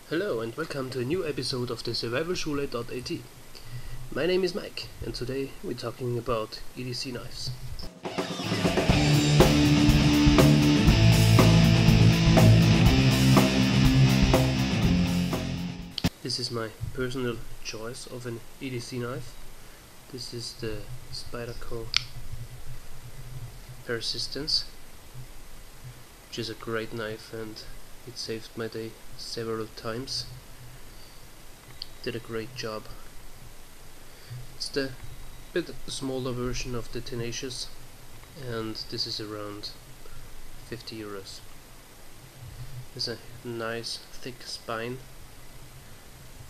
Hello and welcome to a new episode of the Survivalschule.at. My name is Mike and today we're talking about EDC knives. This is my personal choice of an EDC knife. This is the Spyderco Persistance, which is a great knife and it saved my day several times. Did a great job. It's the bit smaller version of the Tenacious and this is around 50 euros. It's a nice thick spine,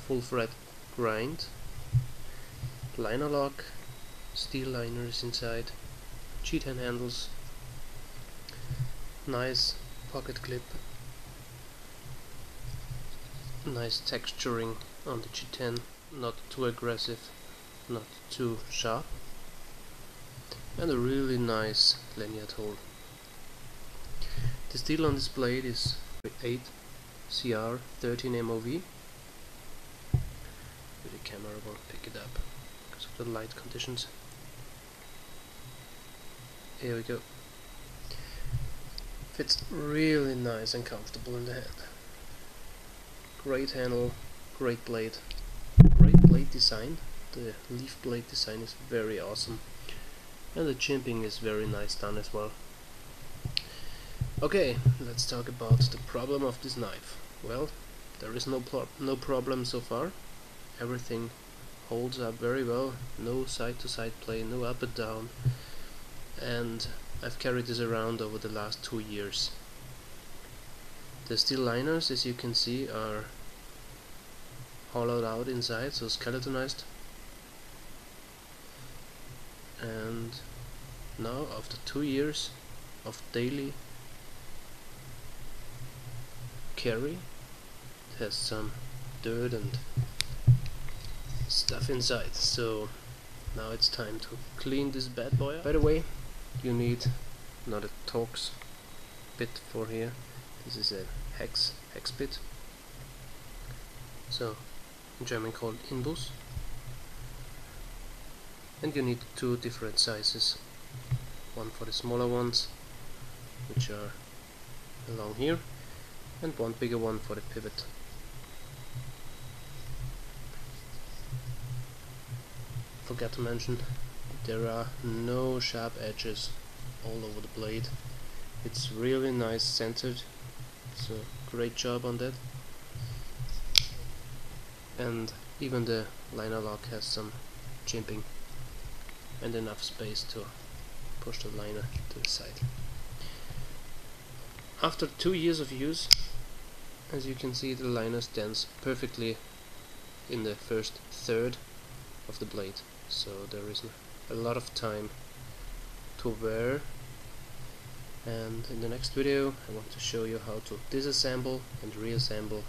full thread grind, liner lock, steel liners inside, G10 handles, nice pocket clip, nice texturing on the G10, not too aggressive, not too sharp, and a really nice lanyard hole. The steel on this blade is 8 CR 13 MOV. The camera won't pick it up because of the light conditions. Here we go. Fits really nice and comfortable in the hand. Great handle, great blade design. The leaf blade design is very awesome and the chimping is very nice done as well. Okay, let's talk about the problem of this knife. Well, there is no problem so far. Everything holds up very well, no side to side play, no up and down, and I've carried this around over the last 2 years. The steel liners, as you can see, are hollowed out inside, so skeletonized. And now, after 2 years of daily carry, it has some dirt and stuff inside, so now it's time to clean this bad boy up. By the way, you need not a Torx bit for here. This is a hex bit, so in German called Inbus, and you need 2 different sizes, one for the smaller ones which are along here and one bigger one for the pivot. Forgot to mention, there are no sharp edges all over the blade. It's really nice centered, so great job on that. And even the liner lock has some jimping and enough space to push the liner to the side. After 2 years of use, as you can see, the liner stands perfectly in the first third of the blade, so there is a lot of time to wear. And in the next video I want to show you how to disassemble and reassemble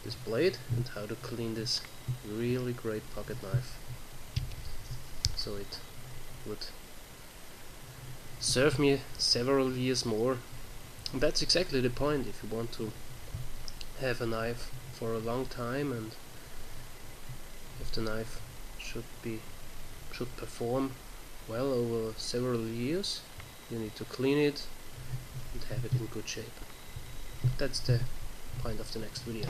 this blade and how to clean this really great pocket knife so it would serve me several years more. And that's exactly the point. If you want to have a knife for a long time, and if the knife should perform well over several years, you need to clean it and have it in good shape. That's the point of the next video.